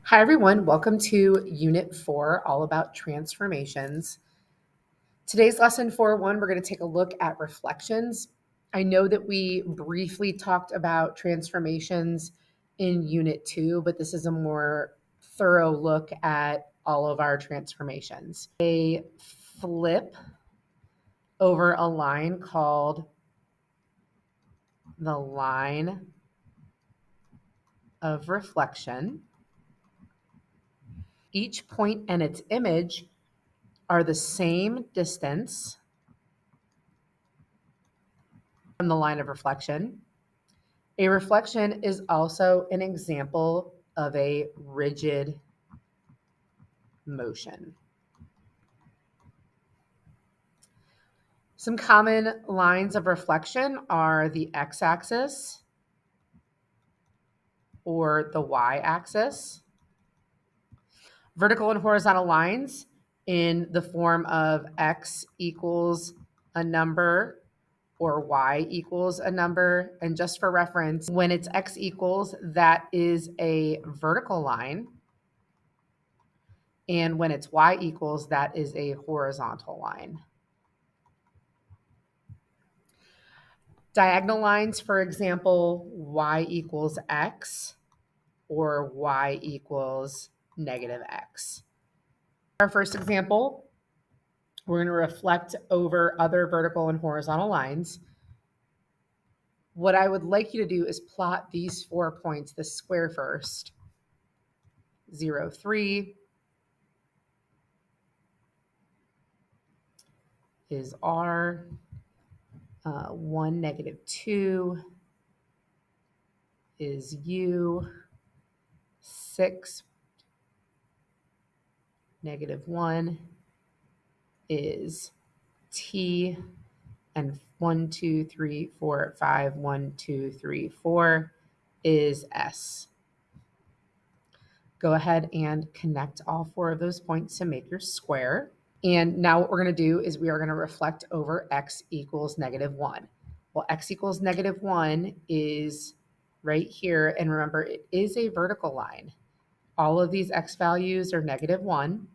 Hi, everyone. Welcome to Unit 4, all about transformations. Today's lesson 4.1, we're going to take a look at reflections. I know that we briefly talked about transformations in Unit 2, but this is a more thorough look at all of our transformations. A flip over a line called the line of reflection. Each point and its image are the same distance from the line of reflection. A reflection is also an example of a rigid motion. Some common lines of reflection are the x-axis or the y-axis. Vertical and horizontal lines in the form of x equals a number or y equals a number. And just for reference, when it's x equals, that is a vertical line. And when it's y equals, that is a horizontal line. Diagonal lines, for example, y equals x or y equals negative x. Our first example, we're going to reflect over other vertical and horizontal lines. What I would like you to do is plot these 4 points, the square first. 0, 3 is R. 1, negative 2 is U. 6, negative 1 is T. And 1, 2, 3, 4, 5, 1, 2, 3, 4 is S. Go ahead and connect all 4 of those points to make your square. And now what we're going to do is we are going to reflect over x equals negative 1. Well, x equals negative 1 is right here. And remember, it is a vertical line. All of these x values are negative 1.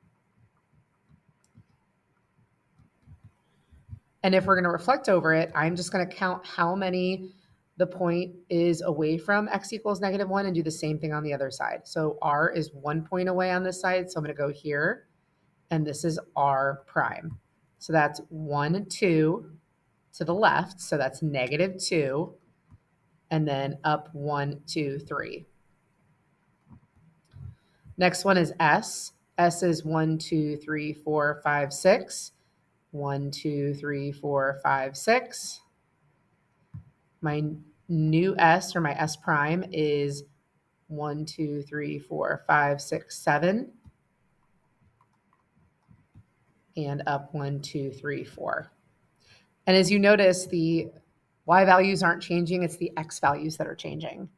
And if we're going to reflect over it, I'm just going to count how many the point is away from x equals negative 1 and do the same thing on the other side. So R is 1 point away on this side. So I'm going to go here. And this is R prime. So that's 1, 2 to the left. So that's negative 2. And then up 1, 2, 3. Next one is S. S is 1, 2, 3, 4, 5, 6. 1, 2, 3, 4, 5, 6. My new S or my S prime is 1, 2, 3, 4, 5, 6, 7. And up 1, 2, 3, 4. And as you notice, the y values aren't changing. It's the x values that are changing.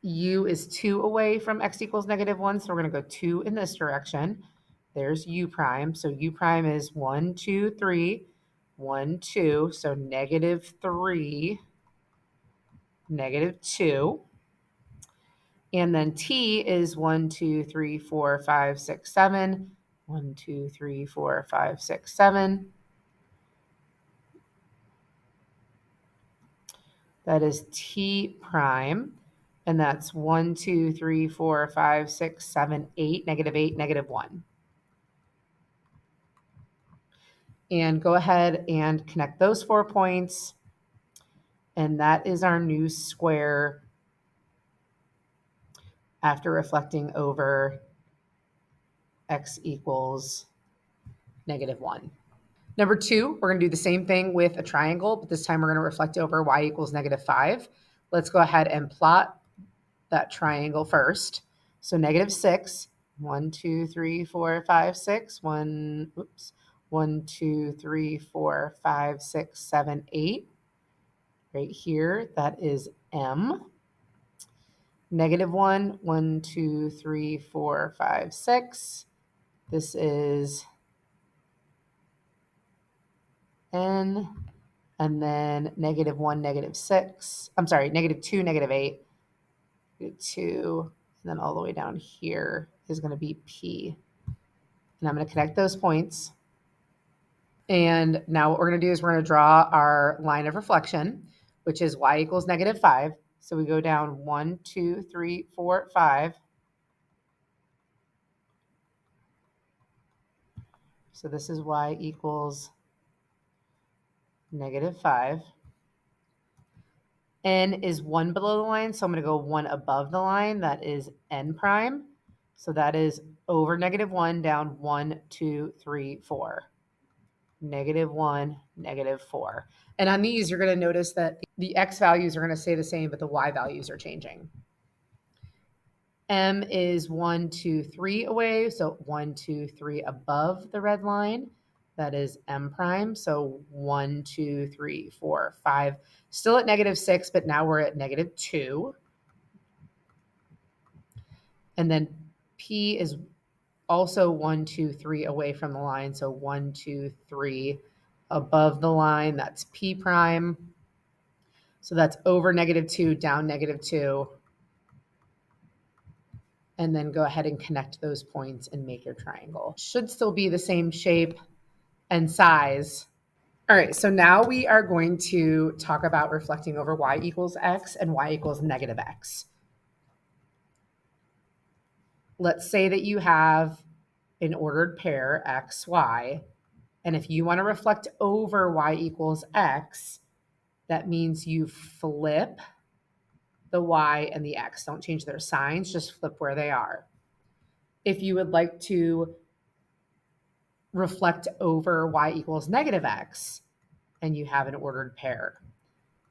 U is 2 away from x equals negative 1. So we're going to go 2 in this direction. There's U prime. So U prime is 1, 2, 3, 1, 2. So negative 3, negative 2. And then T is 1, 2, 3, 4, 5, 6, 7. 1, 2, 3, 4, 5, 6, 7. That is T prime. And that's 1, 2, 3, 4, 5, 6, 7, 8, negative 8, negative 1. And go ahead and connect those 4 points. And that is our new square after reflecting over x equals negative 1. Number 2, we're going to do the same thing with a triangle, but this time we're going to reflect over y equals negative 5. Let's go ahead and plot that triangle first. So negative 6, 1, 2, 3, 4, 5, 6, 1, 2, 3, 4, 5, 6, 7, 8. Right here, that is M. Negative 1, 1, 2, 3, 4, 5, 6. This is N. And then negative 1, negative 6. I'm sorry, negative 2, negative 8. 2, and then all the way down here is going to be P. And I'm going to connect those points. And now what we're going to do is we're going to draw our line of reflection, which is y equals -5. So we go down 1, 2, 3, 4, 5. So this is y equals -5. N is 1 below the line, so I'm going to go 1 above the line. That is n prime. So that is over -1 down 1, 2, 3, 4. -1, -4. And on these, you're going to notice that the x values are going to stay the same, but the y values are changing. M is 1, 2, 3 away. So 1, 2, 3 above the red line. That is M prime. So 1, 2, 3, 4, 5. Still at -6, but now we're at -2. And then P is also 1, 2, 3 away from the line. So 1, 2, 3 above the line. That's P prime. So that's over -2, down -2. And then go ahead and connect those points and make your triangle. Should still be the same shape and size. All right, so now we are going to talk about reflecting over y equals x and y equals -x. Let's say that you have an ordered pair, x, y, and if you want to reflect over y equals x, that means you flip the y and the x. Don't change their signs, just flip where they are. If you would like to reflect over y equals -x and you have an ordered pair,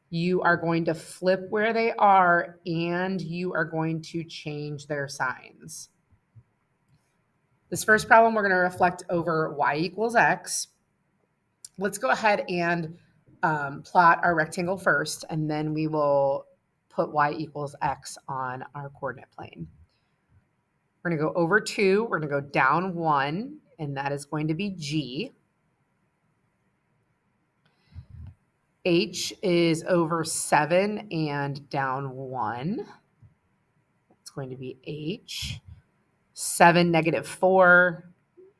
you are going to flip where they are and you are going to change their signs. This first problem, we're going to reflect over y equals x. Let's go ahead and plot our rectangle first, and then we will put y equals x on our coordinate plane. We're going to go over 2, we're going to go down 1, and that is going to be G. H is over 7 and down 1. It's going to be H. 7, -4,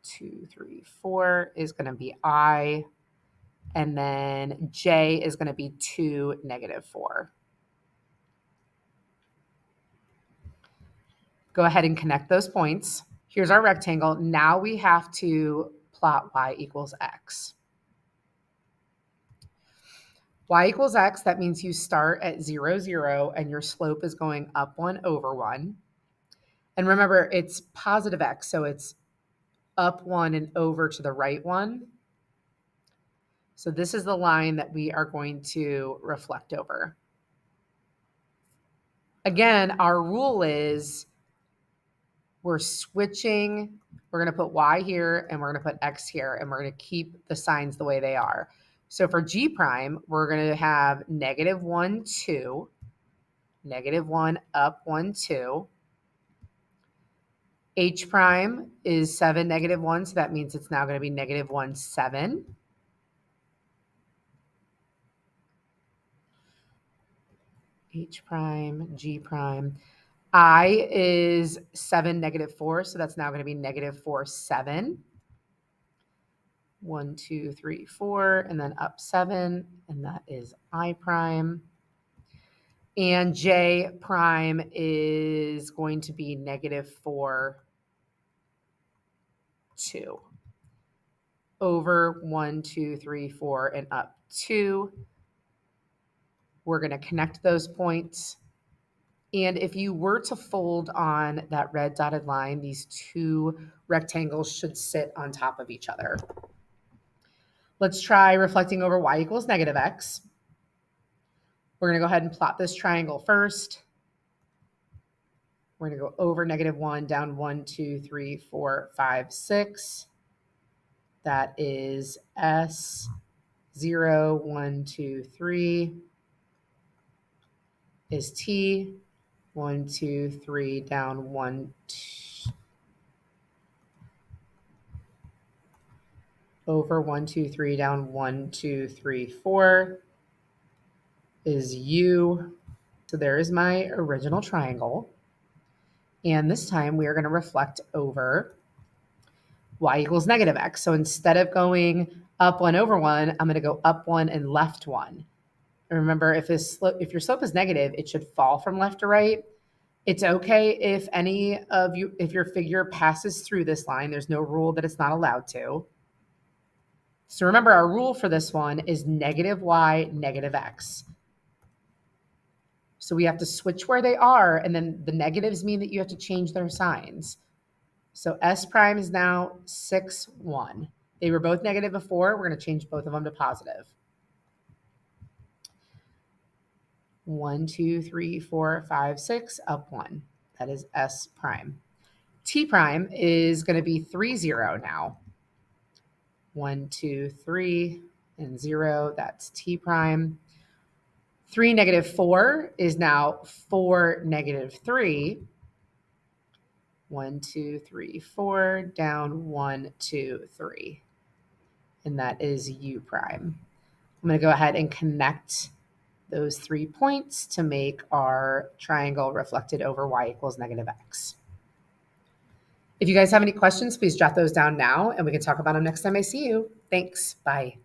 2, 3, 4 is going to be I. And then J is going to be 2, -4. Go ahead and connect those points. Here's our rectangle. Now we have to plot y equals x. Y equals x, that means you start at 0, 0, and your slope is going up 1 over 1. And remember, it's positive x, so it's up 1 and over to the right 1. So this is the line that we are going to reflect over. Again, our rule is we're switching. We're going to put y here, and we're going to put x here, and we're going to keep the signs the way they are. So for G prime, we're going to have -1, 2, -1, up 1, 2. H prime is 7, -1, so that means it's now going to be -1, 7. H prime, G prime. I is 7, -4, so that's now going to be -4, 7. 1, 2, 3, 4, and then up 7, and that is I prime. And J prime is going to be -4, 2. Over 1, 2, 3, 4, and up 2. We're going to connect those points. And if you were to fold on that red dotted line, these two rectangles should sit on top of each other. Let's try reflecting over y equals -x. We're going to go ahead and plot this triangle first. We're going to go over -1, down 1, 2, 3, 4, 5, 6. That is S, 0, 1, 2, 3 is T, 1, 2, 3, down 1, 2, over 1, 2, 3, down 1, 2, 3, 4 is U. So there is my original triangle. And this time we are going to reflect over y equals negative x. So instead of going up 1 over 1, I'm going to go up 1 and left 1. And remember, if your slope is negative, it should fall from left to right. It's okay if if your figure passes through this line. There's no rule that it's not allowed to. So remember, our rule for this one is negative y, negative x. So we have to switch where they are, and then the negatives mean that you have to change their signs. So S prime is now 6, 1. They were both negative before. We're going to change both of them to positive. 1, 2, 3, 4, 5, 6, up 1. That is S prime. T prime is going to be 3, 0 now. 1, 2, 3, and 0. That's T prime. 3, negative 4 is now 4, negative 3. 1, 2, 3, 4, down 1, 2, 3. And that is U prime. I'm going to go ahead and connect those 3 points to make our triangle reflected over y equals negative x. If you guys have any questions, please jot those down now and we can talk about them next time I see you. Thanks. Bye.